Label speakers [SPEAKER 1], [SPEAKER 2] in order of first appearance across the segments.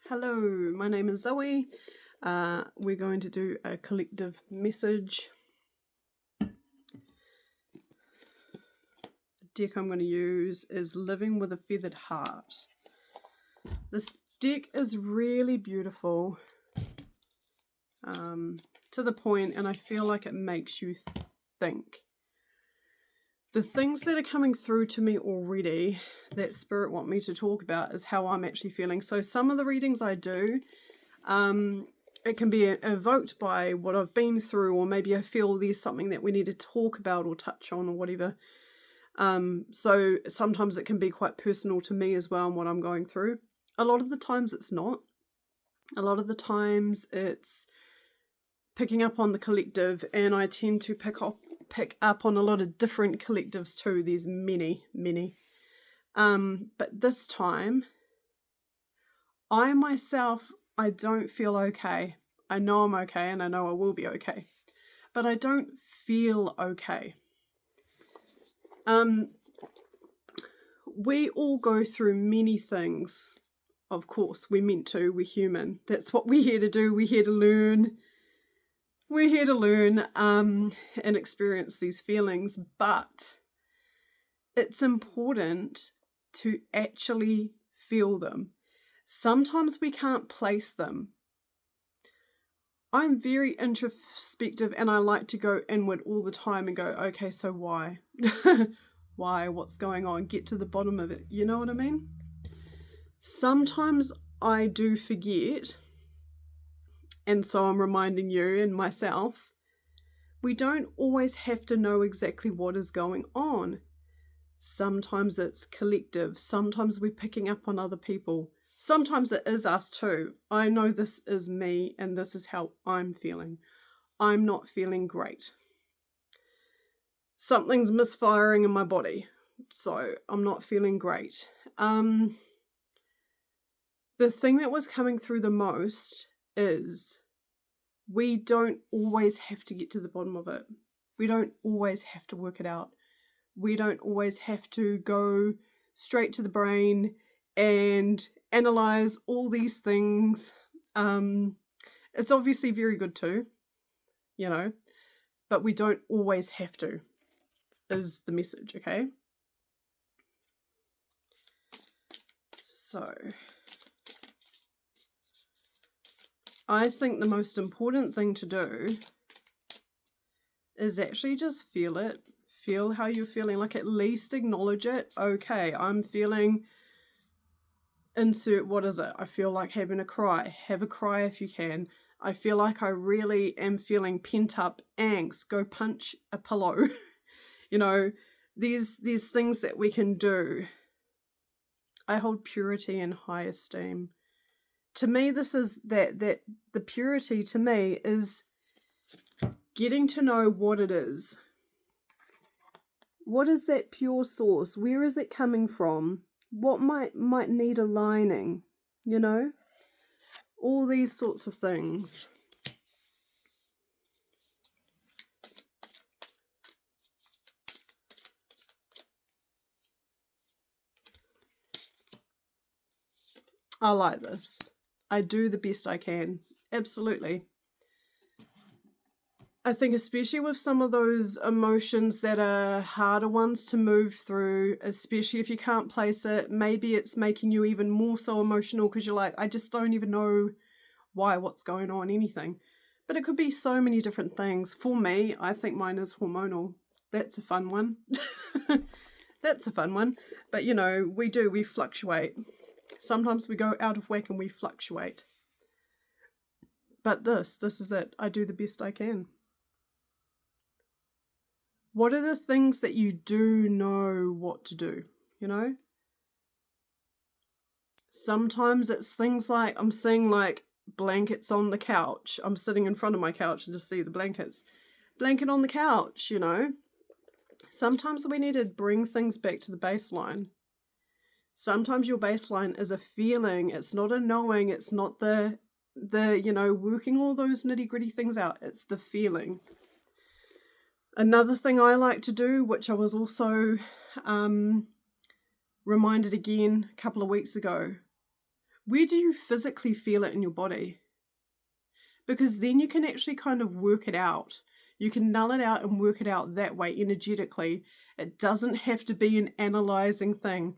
[SPEAKER 1] Hello, my name is Zoe. We're going to do a collective message. The deck I'm going to use is Living with a Feathered Heart. This deck is really beautiful, to the point, and I feel like it makes you think. The things that are coming through to me already that Spirit want me to talk about is how I'm actually feeling. So some of the readings I do, it can be evoked by what I've been through, or maybe I feel there's something that we need to talk about or touch on or whatever. So sometimes it can be quite personal to me as well and what I'm going through. A lot of the times it's not. A lot of the times it's picking up on the collective, and I tend to pick up on a lot of different collectives too. There's many. But this time, I myself, I don't feel okay. I know I'm okay, and I know I will be okay. But I don't feel okay. We all go through many things. Of course, we're meant to. We're human. That's what we're here to do. We're here to learn. We're here to learn and experience these feelings, but it's important to actually feel them. Sometimes we can't place them. I'm very introspective, and I like to go inward all the time and go, okay, so why? Why? What's going on? Get to the bottom of it. You know what I mean? Sometimes I do forget, and so I'm reminding you and myself, we don't always have to know exactly what is going on. Sometimes it's collective. Sometimes we're picking up on other people. Sometimes it is us too. I know this is me, and this is how I'm feeling. I'm not feeling great. Something's misfiring in my body, so I'm not feeling great. The thing that was coming through the most is we don't always have to get to the bottom of it. We don't always have to work it out. We don't always have to go straight to the brain and analyze all these things. It's obviously very good too, but we don't always have to, is the message, okay? So I think the most important thing to do is actually just feel it. Feel how you're feeling, like at least acknowledge it. Okay, I'm feeling, insert, what is it? I feel like having a cry. Have a cry if you can. I feel like I really am feeling pent up angst. Go punch a pillow. These things that we can do. I hold purity in high esteem. To me, this is that the purity to me is getting to know what it is. What is that pure source? Where is it coming from? What might need aligning? All these sorts of things. I like this. I do the best I can. Absolutely. I think especially with some of those emotions that are harder ones to move through, especially if you can't place it, maybe it's making you even more so emotional because you're like, I just don't even know what's going on, anything. But it could be so many different things. For me, I think mine is hormonal. That's a fun one. That's a fun one. But we fluctuate. Sometimes we go out of whack and we fluctuate. But this is it. I do the best I can. What are the things that you do know what to do, Sometimes it's things like, I'm seeing like blankets on the couch. I'm sitting in front of my couch and just see the blankets. Blanket on the couch, Sometimes we need to bring things back to the baseline. Sometimes your baseline is a feeling. It's not a knowing. It's not the working all those nitty-gritty things out. It's the feeling. Another thing I like to do, which I was also reminded again a couple of weeks ago, where do you physically feel it in your body? Because then you can actually kind of work it out. You can null it out and work it out that way energetically. It doesn't have to be an analyzing thing.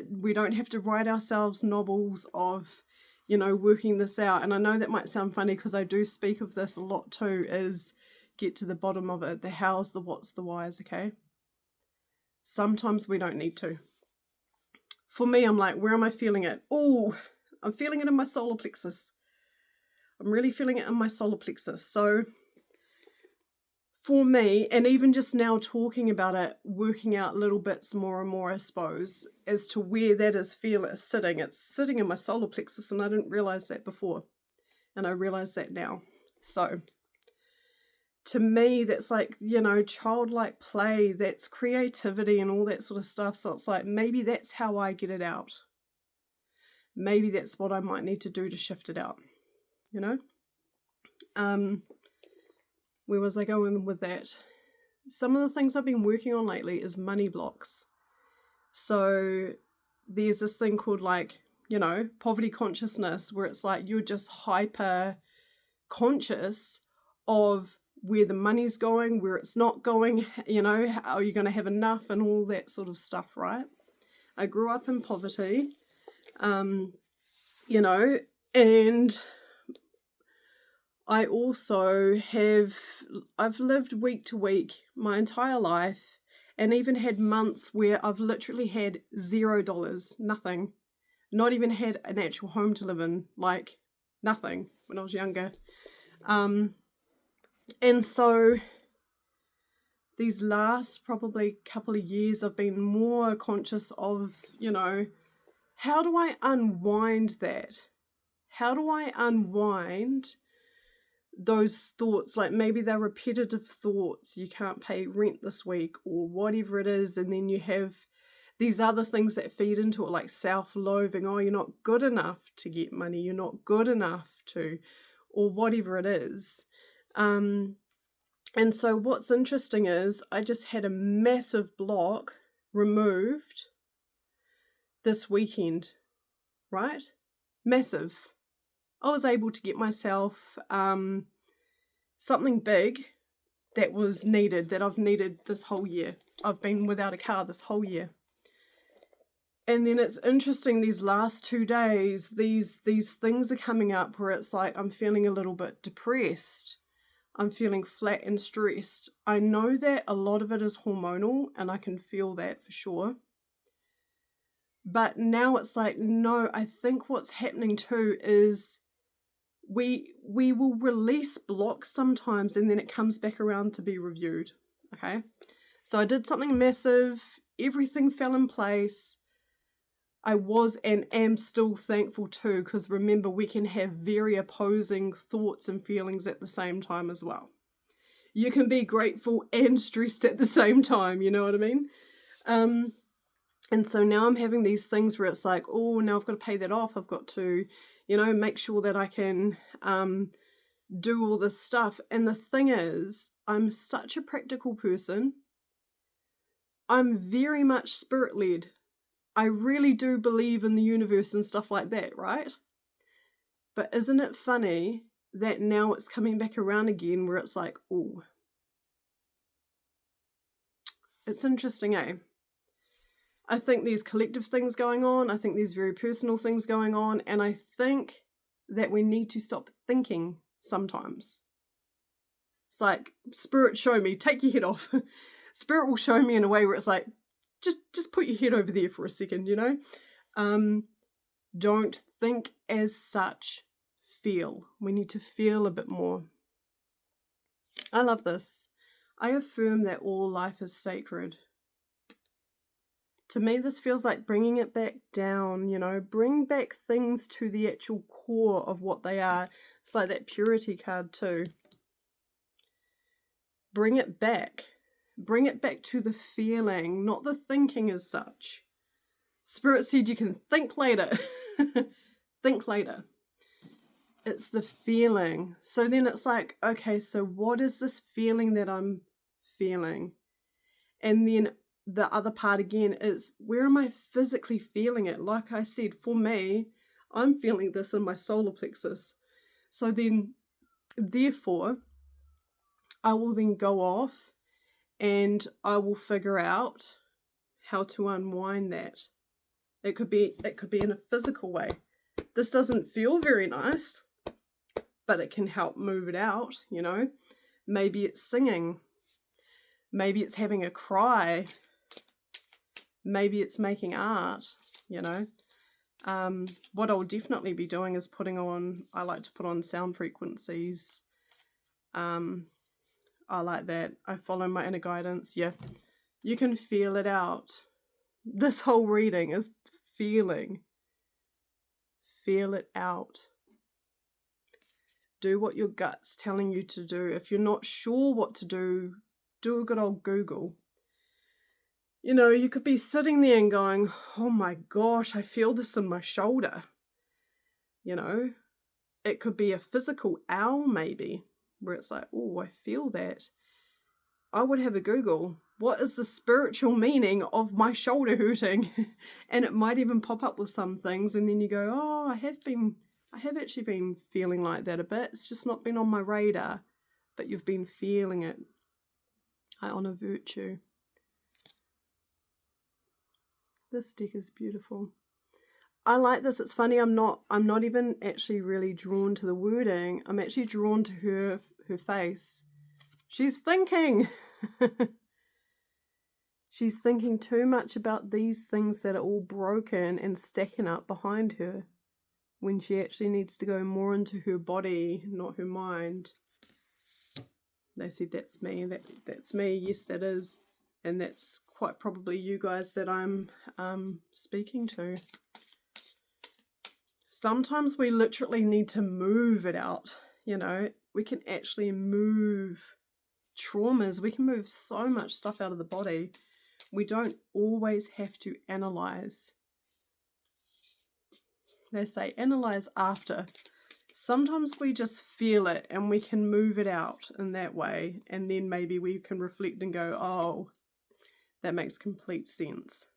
[SPEAKER 1] We don't have to write ourselves novels of, working this out. And I know that might sound funny because I do speak of this a lot too, is get to the bottom of it. The hows, the whats, the whys, okay? Sometimes we don't need to. For me, I'm like, where am I feeling it? Oh, I'm feeling it in my solar plexus. I'm really feeling it in my solar plexus. So for me, and even just now talking about it, working out little bits more and more, I suppose, as to where that is sitting. It's sitting in my solar plexus, and I didn't realize that before. And I realize that now. So to me, that's like, childlike play, that's creativity and all that sort of stuff. So it's like, maybe that's how I get it out. Maybe that's what I might need to do to shift it out, Where was I going with that? Some of the things I've been working on lately is money blocks. So there's this thing called poverty consciousness, where it's like you're just hyper conscious of where the money's going, where it's not going, are you going to have enough and all that sort of stuff, right? I grew up in poverty, and I also I've lived week to week my entire life, and even had months where I've literally had $0, nothing, not even had an actual home to live in, like nothing when I was younger. And so these last probably couple of years I've been more conscious of, how do I unwind that? How do I unwind those thoughts? Like maybe they're repetitive thoughts, you can't pay rent this week or whatever it is, and then you have these other things that feed into it, like self-loathing. Oh, you're not good enough to get money, you're not good enough to, or whatever it is. And so what's interesting is I just had a massive block removed this weekend, right? Massive. I was able to get myself something big that was needed, that I've needed this whole year. I've been without a car this whole year. And then it's interesting, these last 2 days, these things are coming up where it's like I'm feeling a little bit depressed. I'm feeling flat and stressed. I know that a lot of it is hormonal, and I can feel that for sure. But now it's like, no, I think what's happening too is we will release blocks sometimes, and then it comes back around to be reviewed. Okay? So I did something massive. Everything fell in place. I was and am still thankful too, because remember, we can have very opposing thoughts and feelings at the same time as well. You can be grateful and stressed at the same time, you know what I mean? And so now I'm having these things where it's like, oh, now I've got to pay that off. I've got to, make sure that I can do all this stuff. And the thing is, I'm such a practical person. I'm very much spirit-led. I really do believe in the universe and stuff like that, right? But isn't it funny that now it's coming back around again where it's like, oh. It's interesting, eh? I think there's collective things going on. I think there's very personal things going on. And I think that we need to stop thinking sometimes. It's like, spirit, show me, take your head off. Spirit will show me in a way where it's like, just put your head over there for a second, Don't think as such, feel. We need to feel a bit more. I love this. I affirm that all life is sacred. To me, this feels like bringing it back down, bring back things to the actual core of what they are. It's like that purity card too. Bring it back. Bring it back to the feeling, not the thinking as such. Spirit said you can think later. Think later. It's the feeling. So then it's like, okay, so what is this feeling that I'm feeling? And then the other part again is, where am I physically feeling it? Like I said, for me, I'm feeling this in my solar plexus. So then, therefore, I will then go off and I will figure out how to unwind that. It could be in a physical way. This doesn't feel very nice, but it can help move it out, you know. Maybe it's singing. Maybe it's having a cry. Maybe it's making art, you know. What I'll definitely be doing is I like to put on sound frequencies. I like that. I follow my inner guidance. Yeah, you can feel it out. This whole reading is feeling. Feel it out. Do what your gut's telling you to do. If you're not sure what to do a good old Google. You know, you could be sitting there and going, oh my gosh, I feel this in my shoulder. You know, it could be a physical ow maybe, where it's like, oh, I feel that. I would have a Google, what is the spiritual meaning of my shoulder hurting? And it might even pop up with some things, and then you go, oh, I have actually been feeling like that a bit. It's just not been on my radar, but you've been feeling it. I honor virtue. This deck is beautiful. I like this. It's funny, I'm not even actually really drawn to the wording. I'm actually drawn to her face. She's thinking. She's thinking too much about these things that are all broken and stacking up behind her, when she actually needs to go more into her body, not her mind. They said that's me. That's me. Yes, that is. And that's quite probably you guys that I'm speaking to. Sometimes we literally need to move it out, you know. We can actually move traumas. We can move so much stuff out of the body. We don't always have to analyze. They say analyze after. Sometimes we just feel it and we can move it out in that way, and then maybe we can reflect and go, oh, that makes complete sense.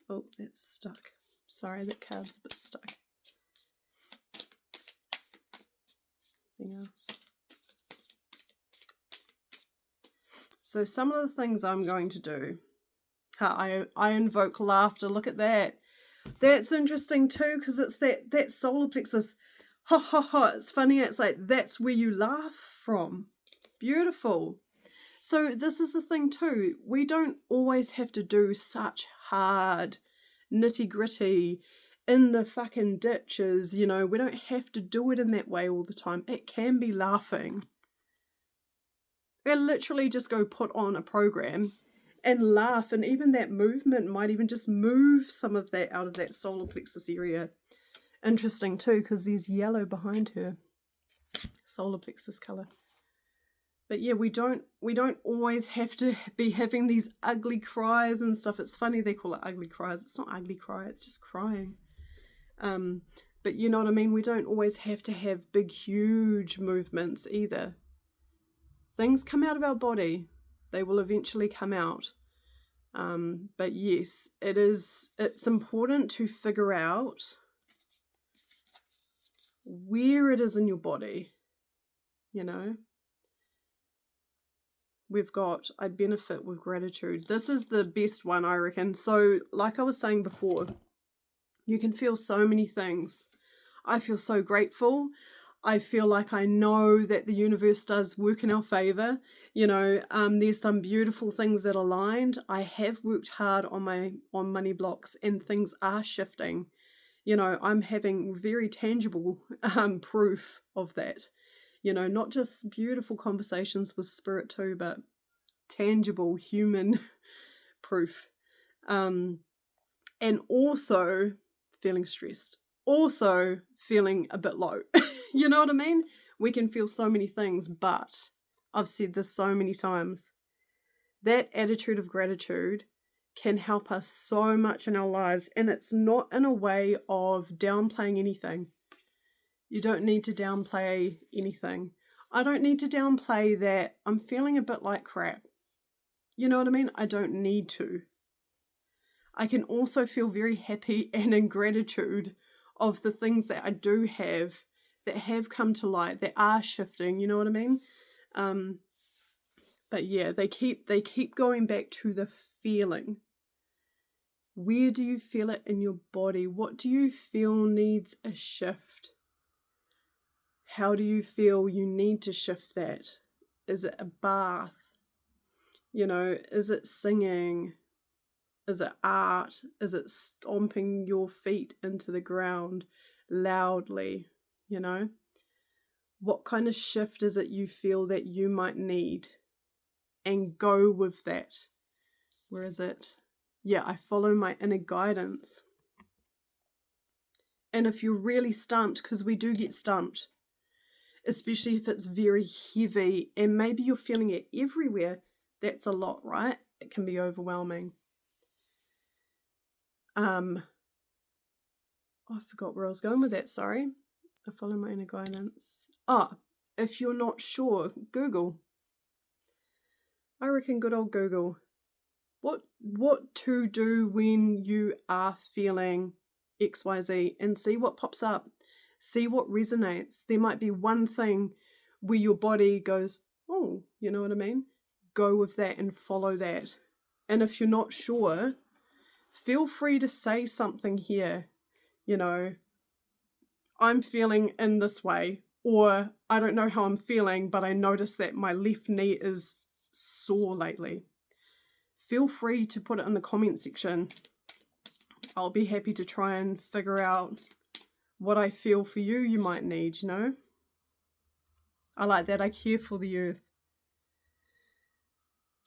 [SPEAKER 1] Oh, that's stuck. Sorry, that card's a bit stuck. Anything else? So some of the things I'm going to do. I invoke laughter. Look at that. That's interesting too, because it's that solar plexus. Ha ha ha. It's funny. It's like that's where you laugh from. Beautiful. So this is the thing too. We don't always have to do such hard nitty gritty in the fucking ditches. You know, we don't have to do it in that way all the time. It can be laughing. We literally just go put on a program and laugh, and even that movement might even just move some of that out of that solar plexus area. Interesting too, because there's yellow behind her. Solar plexus color. But yeah, we don't always have to be having these ugly cries and stuff. It's funny they call it ugly cries. It's not ugly cry, it's just crying. But you know what I mean? We don't always have to have big, huge movements either. Things come out of our body. They will eventually come out. But yes, it's important to figure out where it is in your body, you know. We've got, I benefit with gratitude. This is the best one, I reckon. So, like I was saying before, you can feel so many things. I feel so grateful. I feel like I know that the universe does work in our favor. You know, there's some beautiful things that aligned. I have worked hard on money blocks, and things are shifting. You know, I'm having very tangible proof of that. You know, not just beautiful conversations with spirit too, but tangible human proof. And also feeling stressed. Also feeling a bit low. You know what I mean? We can feel so many things, but I've said this so many times. That attitude of gratitude can help us so much in our lives, and it's not in a way of downplaying anything. You don't need to downplay anything. I don't need to downplay that I'm feeling a bit like crap. You know what I mean? I don't need to. I can also feel very happy and in gratitude of the things that I do have that have come to light, that are shifting, you know what I mean? But yeah, they keep going back to the feeling. Where do you feel it in your body? What do you feel needs a shift? How do you feel you need to shift that? Is it a bath? You know, is it singing? Is it art? Is it stomping your feet into the ground loudly? You know, what kind of shift is it you feel that you might need? And go with that. Where is it? Yeah, I follow my inner guidance. And if you're really stumped, because we do get stumped, especially if it's very heavy and maybe you're feeling it everywhere, that's a lot, right? It can be overwhelming. I forgot where I was going with that, sorry. I follow my inner guidance. If you're not sure, Google. I reckon good old Google. What to do when you are feeling XYZ, and see what pops up. See what resonates. There might be one thing where your body goes, oh, you know what I mean? Go with that and follow that. And if you're not sure, feel free to say something here. You know, I'm feeling in this way, or I don't know how I'm feeling, but I notice that my left knee is sore lately. Feel free to put it in the comment section. I'll be happy to try and figure out what I feel for you, you might need, you know. I like that. I care for the earth.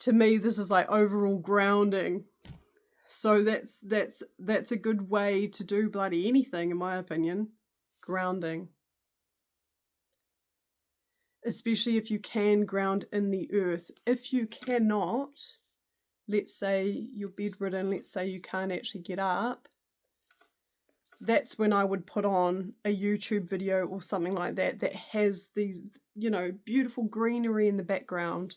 [SPEAKER 1] To me, this is like overall grounding. So that's a good way to do bloody anything, in my opinion. Grounding. Especially if you can ground in the earth. If you cannot, let's say you're bedridden, let's say you can't actually get up, that's when I would put on a YouTube video or something like that that has these, you know, beautiful greenery in the background.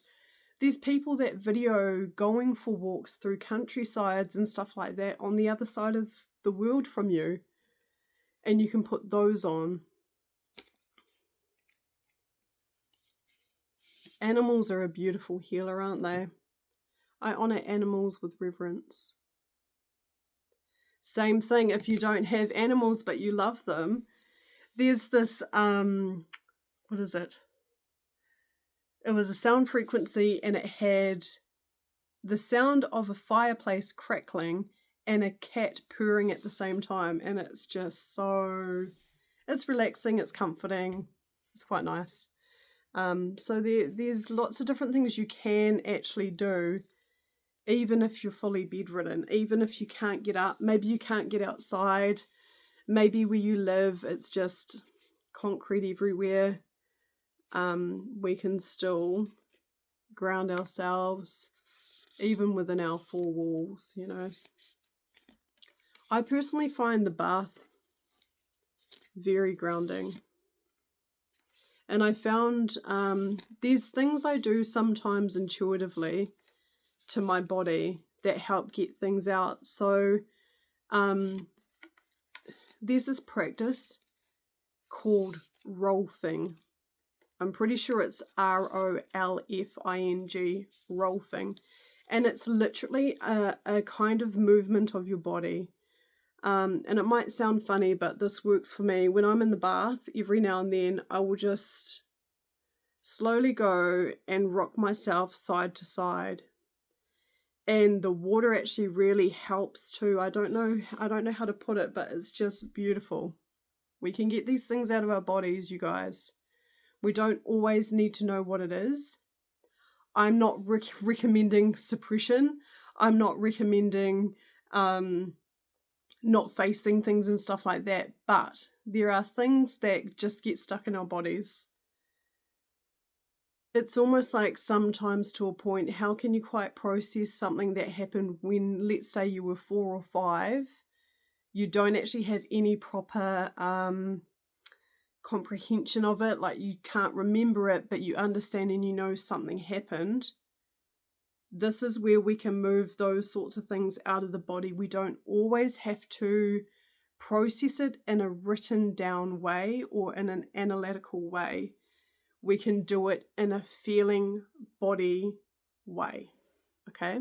[SPEAKER 1] There's people that video going for walks through countrysides and stuff like that on the other side of the world from you, and you can put those on. Animals are a beautiful healer, aren't they? I honor animals with reverence. Same thing if you don't have animals but you love them. There's this, what is it? It was a sound frequency and it had the sound of a fireplace crackling and a cat purring at the same time. And it's just so, it's relaxing, it's comforting, it's quite nice. So there's lots of different things you can actually do, even if you're fully bedridden, even if you can't get up. Maybe you can't get outside. Maybe where you live, it's just concrete everywhere. We can still ground ourselves, even within our four walls, you know. I personally find the bath very grounding. And I found there's things I do sometimes intuitively to my body that help get things out. So there's this practice called rolfing. I'm pretty sure it's ROLFING, rolfing. And it's literally a kind of movement of your body. And it might sound funny, but this works for me. When I'm in the bath, every now and then, I will just slowly go and rock myself side to side. And the water actually really helps too. I don't know how to put it, but it's just beautiful. We can get these things out of our bodies, you guys. We don't always need to know what it is. I'm not recommending suppression. I'm not recommending not facing things and stuff like that. But there are things that just get stuck in our bodies. It's almost like sometimes to a point, how can you quite process something that happened when, let's say you were 4 or 5, you don't actually have any proper comprehension of it, like you can't remember it, but you understand and you know something happened. This is where we can move those sorts of things out of the body. We don't always have to process it in a written down way or in an analytical way. We can do it in a feeling body way, okay?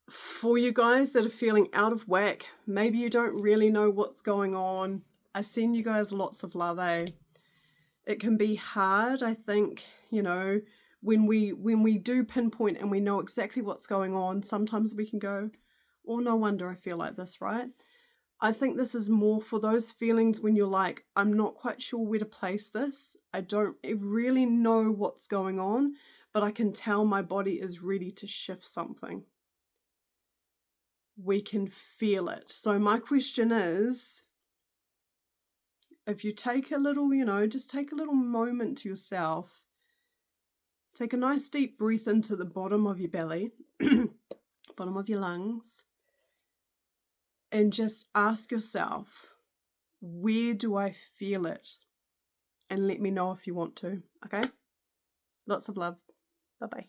[SPEAKER 1] For you guys that are feeling out of whack, maybe you don't really know what's going on, I send you guys lots of love, eh? It can be hard, I think, you know, when we do pinpoint and we know exactly what's going on, sometimes we can go, oh, no wonder I feel like this, right? I think this is more for those feelings when you're like, I'm not quite sure where to place this. I don't really know what's going on, but I can tell my body is ready to shift something. We can feel it. So my question is, if you take a little, you know, just take a little moment to yourself, take a nice deep breath into the bottom of your belly, bottom of your lungs, and just ask yourself, where do I feel it? And let me know if you want to, okay? Lots of love. Bye-bye.